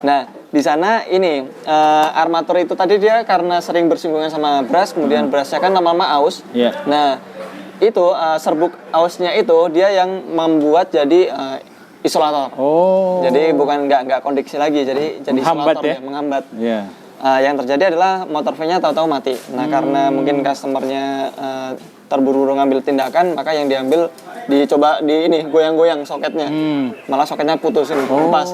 Nah, di sana ini armatur itu tadi dia karena sering bersinggungan sama bras, kemudian brasnya kan lama-lama aus. Iya. Nah, itu serbuk ausnya itu dia yang membuat jadi isolator. Oh. Jadi bukan nggak kondiksi lagi, jadi Menghambat isolator ya? ya, menghambat. Iya. Yang terjadi adalah motor V-nya tahu-tahu mati. Nah, karena mungkin customernya terburu-buru ngambil tindakan, maka yang diambil dicoba di ini goyang-goyang soketnya. Malah soketnya putus ini, lepas.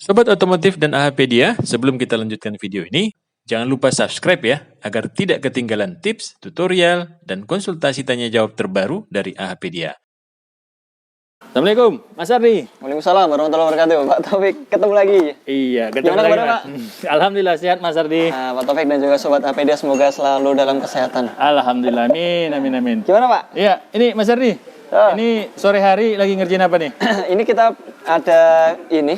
Sobat Otomotif dan AHpedia, sebelum kita lanjutkan video ini, jangan lupa subscribe ya, agar tidak ketinggalan tips, tutorial, dan konsultasi tanya jawab terbaru dari AHpedia. Assalamualaikum, Mas Ardi. Waalaikumsalam warahmatullahi wabarakatuh. Pak Taufik, ketemu lagi. Iya, ketemu Gimana lagi, kabarnya, Mas. Alhamdulillah sehat, Mas Ardi. Nah, Pak Taufik dan juga Sobat AHpedia semoga selalu dalam kesehatan. Alhamdulillah, amin, amin, amin. Gimana, Pak? Iya, ini Mas Ardi. Ini sore hari lagi ngerjain apa nih? Ini kita ada ini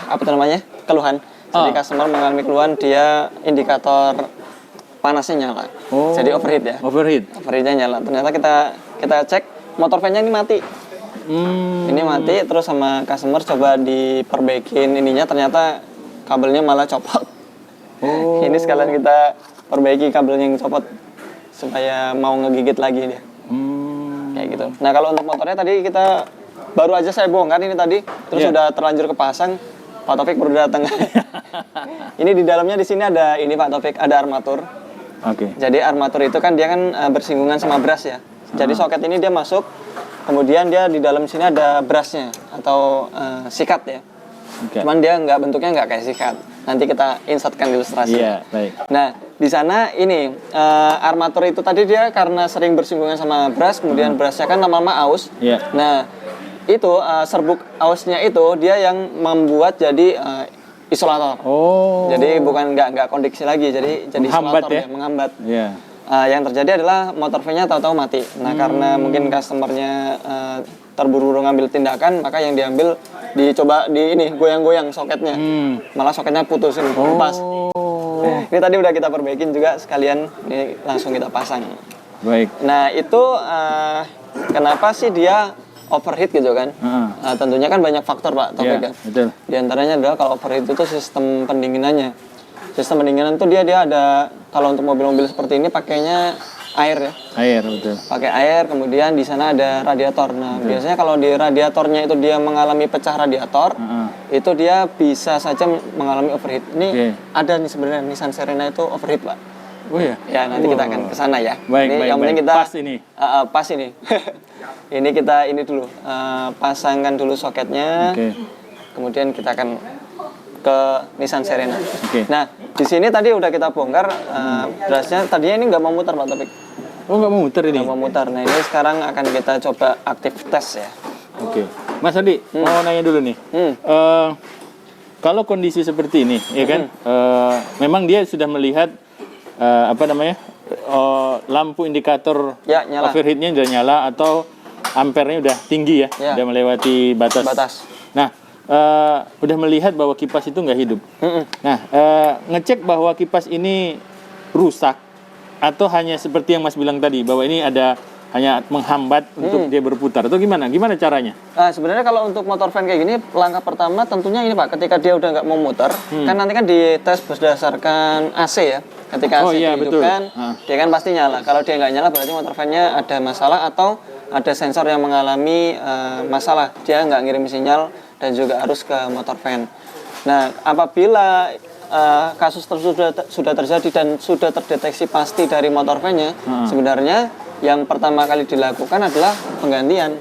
apa namanya? Keluhan. Jadi customer mengalami keluhan, dia indikator panasnya nyala. Oh. Jadi overheat ya. Overheat. Overheatnya nyala. Ternyata kita cek motor fan-nya ini mati. Ini mati, terus sama customer coba diperbaikin ininya, ternyata kabelnya malah copot. Oh. Ini sekalian kita perbaiki kabelnya yang copot supaya mau ngegigit lagi dia. Kayak gitu. Nah, kalau untuk motornya tadi kita baru aja saya bongkar ini tadi, terus udah terlanjur kepasang. Pak Taufik baru datang. Ini di dalamnya di sini ada ini Pak Taufik, ada armatur. Oke. Jadi armatur itu kan dia kan bersinggungan sama bras ya. Jadi soket ini dia masuk, kemudian dia di dalam sini ada brasnya atau sikat ya. Cuman dia bentuknya nggak kayak sikat. Nanti kita insertkan ilustrasi. Iya, baik. Nah, di sana ini armatur itu tadi dia karena sering bersinggungan sama bras, kemudian brasnya kan lama-lama aus. Iya. Nah, itu serbuk ausnya itu dia yang membuat jadi isolator. Oh. Jadi bukan nggak kondiksi lagi, jadi Menghambat isolator ya? ya, menghambat. Iya. Yang terjadi adalah motor V-nya tahu-tahu mati. Nah, karena mungkin customernya terburu-buru ngambil tindakan, maka yang diambil dicoba di ini goyang-goyang soketnya. Malah soketnya putus ini, lepas. Ini tadi udah kita perbaikin juga sekalian, ini langsung kita pasang. Baik. Nah, itu kenapa sih dia overheat gitu kan? Tentunya kan banyak faktor Pak Taufik Iya, kan. betul. Di antaranya adalah kalau overheat itu sistem pendinginannya. Sistem pendinginan tuh dia ada, kalau untuk mobil-mobil seperti ini pakainya air ya. Air, betul. Pakai air, kemudian di sana ada radiator. Nah, biasanya kalau di radiatornya itu dia mengalami pecah radiator, itu dia bisa saja mengalami overheat. Ini ada nih sebenarnya Nissan Serena itu overheat, Pak. Oh ya. Ya, nanti kita akan ke sana ya. Baik, ini baik, yang penting baik. kita Pas ini. pas ini. Ini kita ini dulu pasangkan dulu soketnya. Oke. Kemudian kita akan ke Nissan Serena. Oke. Nah, di sini tadi udah kita bongkar brasnya. Tadinya ini nggak mau muter Pak Taufik. Oh, nggak mau muter ini? Nggak mau muter. Nah, ini sekarang akan kita coba aktif tes ya. Oke. Mas Adi, mau nanya dulu nih. Kalau kondisi seperti ini, ya kan, memang dia sudah melihat lampu indikator Ya, nyala. overheatnya sudah nyala atau ampernya udah tinggi ya, udah melewati batas. Nah, udah melihat bahwa kipas itu nggak hidup. Nah, ngecek bahwa kipas ini rusak atau hanya seperti yang Mas bilang tadi bahwa ini ada hanya menghambat untuk dia berputar atau gimana? Gimana caranya? Sebenarnya kalau untuk motor van kayak gini, langkah pertama tentunya ini Pak, ketika dia udah nggak mau muter, kan nanti kan dites berdasarkan AC ya. Ketika AC dihidupkan, dia kan pasti nyala. Kalau dia nggak nyala berarti motor van-nya ada masalah atau ada sensor yang mengalami masalah. Dia nggak ngirim sinyal dan juga harus ke motor van. Nah, apabila kasus tersebut sudah terjadi dan sudah terdeteksi pasti dari motor van-nya, sebenarnya yang pertama kali dilakukan adalah penggantian.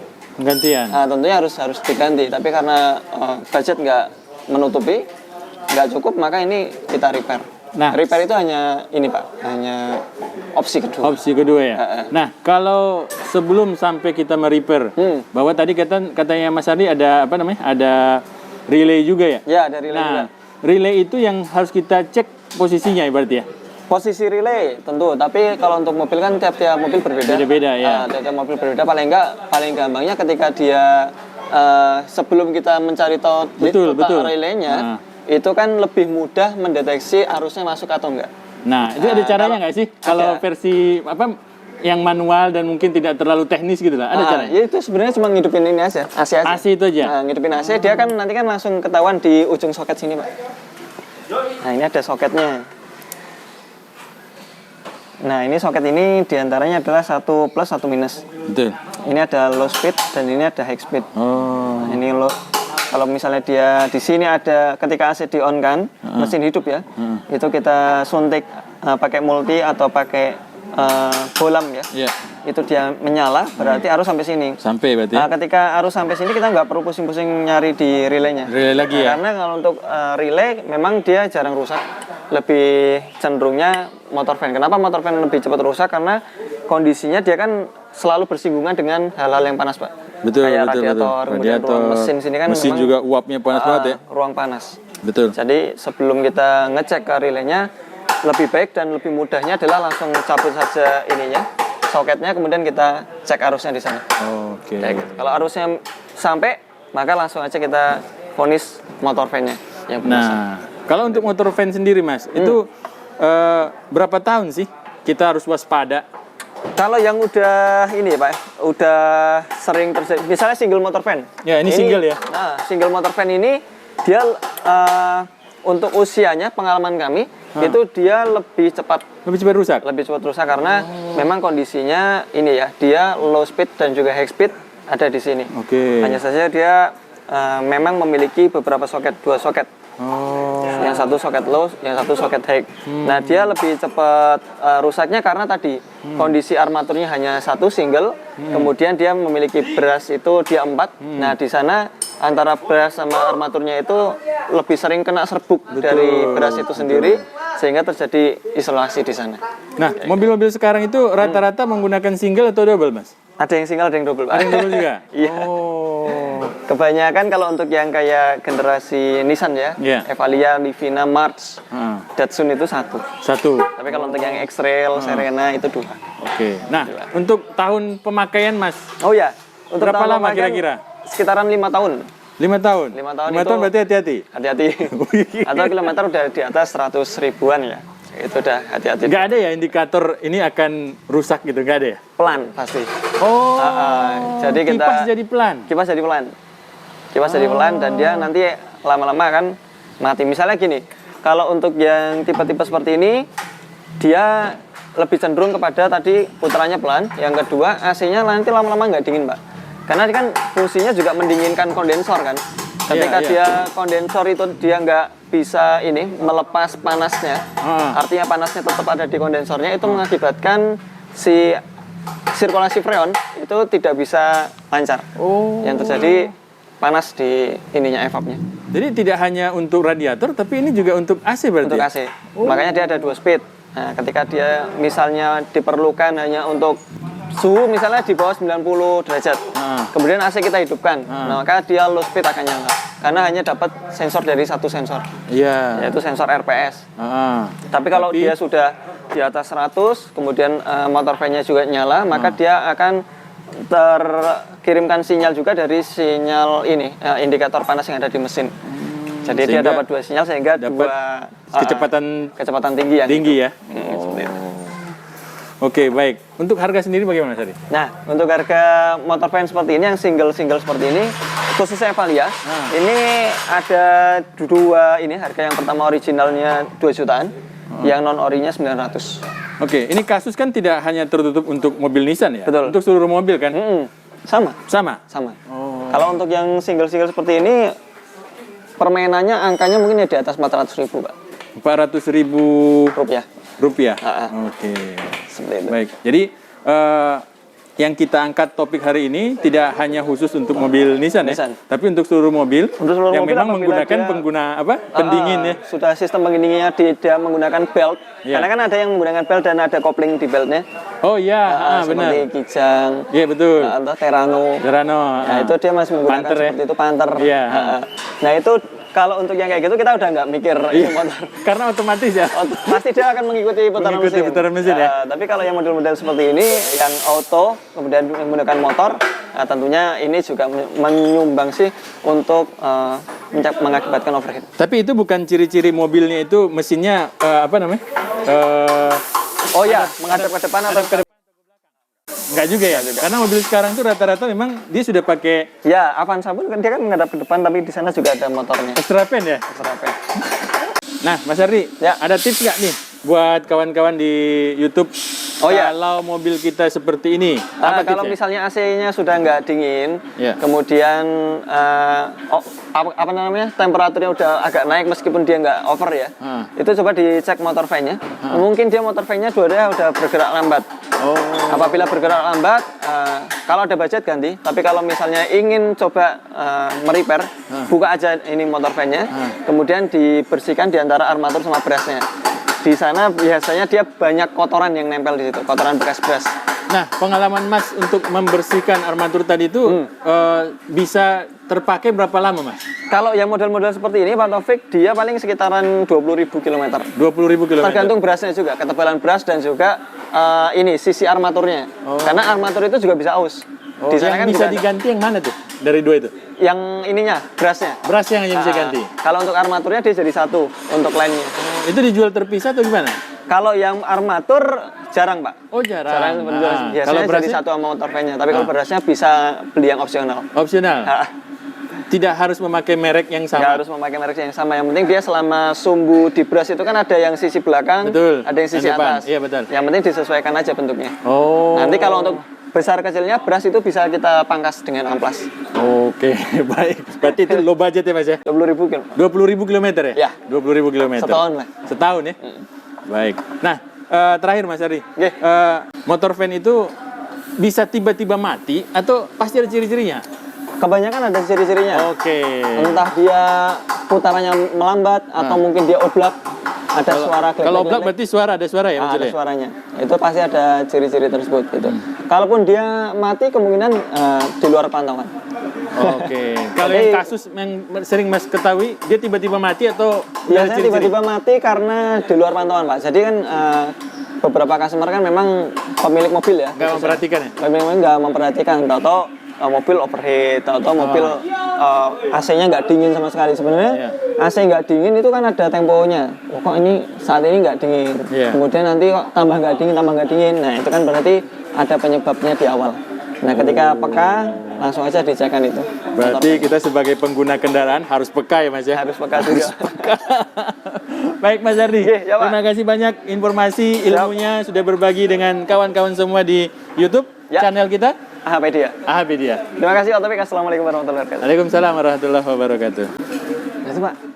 Tentunya harus diganti, tapi karena budget nggak menutupi, nggak cukup, maka ini kita repair. Nah, repair itu hanya ini Pak, hanya opsi kedua. Opsi kedua ya. Nah, kalau sebelum sampai kita merepair, bahwa tadi katanya Mas Ardi ada ada relay juga ya? Ya, ada relay juga. Relay itu yang harus kita cek posisinya ibarat ya? Posisi relay tentu, tapi kalau untuk mobil kan tiap-tiap mobil berbeda. Beda-beda ya. Tiap-tiap mobil berbeda, paling gampangnya ketika dia sebelum kita mencari tahu relaynya, itu kan lebih mudah mendeteksi arusnya masuk atau enggak. Nah, itu ada caranya nggak sih? Kalau versi apa yang manual dan mungkin tidak terlalu teknis gitu lah. Ada caranya? Ya itu sebenarnya cuma ngidupin ini aja, AC aja. AC itu aja. Nah, ngidupin AC dia kan nanti kan langsung ketahuan di ujung soket sini, Pak. Nah, ini ada soketnya. Nah, ini soket ini diantaranya adalah 1 plus 1 minus. Betul. Ini ada low speed dan ini ada high speed. Oh. Nah, ini low. Kalau misalnya dia di sini ada ketika AC di on kan, mesin hidup ya, itu kita suntik pakai multi atau pakai bolam ya. Yeah. Itu dia menyala, berarti arus sampai sini. Sampai berarti. Nah, ketika arus sampai sini kita nggak perlu pusing-pusing nyari di relaynya. Relay lagi ya. Karena kalau untuk relay memang dia jarang rusak. Lebih cenderungnya motor fan. Kenapa motor fan lebih cepat rusak? Karena kondisinya dia kan selalu bersinggungan dengan hal-hal yang panas, Pak. Betul, Kayak betul, radiator, kemudian ruang mesin sini kan mesin memang, juga uapnya panas banget ya. Ruang panas. Betul. Jadi sebelum kita ngecek ke relaynya, lebih baik dan lebih mudahnya adalah langsung cabut saja ininya, soketnya, kemudian kita cek arusnya di sana. Oke. Gitu. Kalau arusnya sampai, maka langsung aja kita vonis motor fan-nya yang bermasalah. Nah, kalau untuk motor van sendiri Mas, itu berapa tahun sih kita harus waspada? Kalau yang udah ini ya Pak, udah sering terjadi, misalnya single motor fan. Ya, ini single ya? Nah, single motor fan ini dia untuk usianya, pengalaman kami, itu dia lebih cepat. Lebih cepat rusak? Lebih cepat rusak karena memang kondisinya ini ya, dia low speed dan juga high speed ada di sini. Oke. Hanya saja dia memang memiliki beberapa soket, 2 soket. Oh. Yang satu soket low, yang satu soket high. Nah, dia lebih cepat rusaknya karena tadi kondisi armaturnya hanya 1 single, kemudian dia memiliki brush itu dia 4. Nah, di sana antara brush sama armaturnya itu lebih sering kena serbuk dari brush itu sendiri, sehingga terjadi isolasi di sana. Nah, mobil-mobil sekarang itu rata-rata menggunakan single atau double, Mas? Ada yang single, ada yang double, Pak. Ada yang double juga? Iya. Oh. Kebanyakan kalau untuk yang kayak generasi Nissan ya, Yeah. Evalia, Livina, March, Datsun itu 1. Tapi kalau untuk yang X-Trail, Serena itu 2. Oke. Nah, untuk tahun pemakaian Mas, Oh ya, untuk berapa tahun lama pemakaian kira-kira? Sekitaran 5 tahun. 5 tahun? 5 tahun 5 tahun itu- berarti hati-hati? Hati-hati. Atau kilometer udah di atas 100 ribuan ya. Itu udah hati-hati. Nggak ada ya indikator ini akan rusak gitu? Nggak ada ya? Pelan pasti. Oh, jadi kita kipas jadi pelan? Kipas jadi pelan. Kipas jadi pelan dan dia nanti lama-lama akan mati. Misalnya gini, kalau untuk yang tipe-tipe seperti ini, dia lebih cenderung kepada tadi putarannya pelan. Yang kedua, AC-nya nanti lama-lama nggak dingin, Pak. Karena kan fungsinya juga mendinginkan kondensor kan. Ketika dia kondensor itu dia nggak bisa ini melepas panasnya, artinya panasnya tetap ada di kondensornya, itu mengakibatkan si sirkulasi freon itu tidak bisa lancar. Yang terjadi panas di ininya evapnya. Jadi tidak hanya untuk radiator, tapi ini juga untuk AC berarti? Untuk AC. Makanya dia ada 2 speed. Nah, ketika dia misalnya diperlukan hanya untuk suhu misalnya di bawah 90 derajat. Kemudian AC kita hidupkan. Nah, maka dia low speed akan nyala. Karena hanya dapat sensor dari 1 sensor. Iya. Yaitu sensor RPS. Tapi kalau dia sudah di atas 100, kemudian motor fan-nya juga nyala, maka dia akan terkirimkan sinyal juga dari sinyal ini, indikator panas yang ada di mesin. Jadi dia dapat 2 sinyal sehingga dapat kecepatan tinggi ya. Tinggi ya. Seperti itu. Oke, baik. Untuk harga sendiri bagaimana tadi? Nah, untuk harga motor fan seperti ini yang single-single seperti ini, khususnya Evalia, ini ada 2 ini, harga yang pertama originalnya 2 jutaan, yang non orinya 900. Oke, ini kasus kan tidak hanya tertutup untuk mobil Nissan ya? Betul. Untuk seluruh mobil kan? Sama. Sama? Kalau untuk yang single-single seperti ini, permainannya angkanya mungkin ya di atas 400.000, Pak. 400.000 rupiah. Oke. Seperti itu. Baik. Jadi yang kita angkat topik hari ini tidak hanya khusus untuk mobil Nissan ya, tapi untuk seluruh mobil yang mobil memang menggunakan pendingin ya. Sudah sistem pendinginnya tidak menggunakan belt. Karena kan ada yang menggunakan belt dan ada kopling di beltnya. Oh iya, benar. Seperti Kijang. Iya betul. Atau Terrano. Nah, itu dia masih menggunakan Panther, seperti itu Panther. Iya. Nah, itu kalau untuk yang kayak gitu kita udah nggak mikir motor. Karena otomatis ya. Pasti dia akan mengikuti putaran mesin. Ya. Tapi kalau yang model-model seperti ini yang auto kemudian menggunakan motor, tentunya ini juga menyumbang sih untuk mengakibatkan overheat. Tapi itu bukan ciri-ciri mobilnya itu mesinnya apa namanya? Oh ya, menghadap ke depan atau ke Enggak juga ya? Karena mobil sekarang tuh rata-rata memang dia sudah pakai... Ya, Avanza pun kan dia kan menghadap ke depan, tapi di sana juga ada motornya. Extra pen ya? Extra pen. Nah, Mas Ardi, ya, ada tips nggak nih buat kawan-kawan di YouTube kalau mobil kita seperti ini? Kalau misalnya AC-nya sudah nggak dingin, kemudian apa namanya, temperaturnya udah agak naik meskipun dia nggak over ya, itu coba dicek motor fan-nya. Mungkin dia motor fan-nya udah bergerak lambat. Apabila bergerak lambat, kalau ada budget ganti. Tapi kalau misalnya ingin coba merepair, buka aja ini motor fan-nya, kemudian dibersihkan di antara armatur sama brush-nya. Di sana biasanya dia banyak kotoran yang nempel di situ, kotoran bekas brush. Nah, pengalaman Mas untuk membersihkan armatur tadi itu bisa terpakai berapa lama, Mas? Kalau yang model-model seperti ini, Pak Taufik, dia paling sekitaran 20.000 km. 20.000 km. Tergantung brushnya juga, ketebalan brush dan juga ini sisi armaturnya. Karena armatur itu juga bisa aus. Di sana kan bisa diganti yang mana tuh? Dari dua itu? Yang ininya, brushnya. Brush yang hanya bisa ganti. Kalau untuk armaturnya dia jadi satu untuk lainnya. Itu dijual terpisah atau gimana? Kalau yang armatur jarang, Pak. Oh, jarang. Biasanya kalau jadi satu sama motor fan-nya. Tapi kalau brushnya bisa beli yang opsional. Opsional? Tidak harus memakai merek yang sama? Tidak harus memakai merek yang sama. Yang penting dia selama sumbu di brush itu kan ada yang sisi belakang, ada yang sisi atas. Iya, betul. Yang penting disesuaikan aja bentuknya. Nanti kalau untuk besar kecilnya brush itu bisa kita pangkas dengan amplas. Oke, baik. Berarti itu low budget ya, Mas ya? 20.000 km. 20.000 km ya? Ya. 20.000 km. Setahun lah. Setahun ya? Baik. Nah, terakhir Mas Ardi. Motor van itu bisa tiba-tiba mati atau pasti ada ciri-cirinya? Kebanyakan ada ciri-cirinya. Entah dia putarannya melambat atau mungkin dia oblak. Ada suara kalau oblak berarti ada suara ya? Ada suaranya. Itu pasti ada ciri-ciri tersebut gitu. Kalaupun dia mati kemungkinan di luar pantauan. Kalau yang kasus yang sering Mas ketahui, dia tiba-tiba mati atau biasanya tiba-tiba mati karena di luar pantauan, Pak. Jadi kan beberapa customer kan memang pemilik mobil ya. Nggak memperhatikan ya? Memang nggak memperhatikan. Tahu mobil overheat, atau mobil AC-nya nggak dingin sama sekali. Sebenarnya AC nggak dingin itu kan ada temponya. Kok ini saat ini nggak dingin. Kemudian nanti kok tambah nggak dingin. Nah itu kan berarti ada penyebabnya di awal. Nah ketika peka langsung aja dicekkan itu. Berarti kita sebagai pengguna kendaraan harus peka ya, Mas ya? Harus peka juga. Baik, Mas Ardi. Terima kasih banyak informasi ilmunya sudah berbagi dengan kawan-kawan semua di YouTube channel kita. AHPedia. AHPedia. Terima kasih, Pak Taufik. Assalamualaikum warahmatullahi wabarakatuh. Waalaikumsalam warahmatullahi wabarakatuh. Terima kasih, Pak.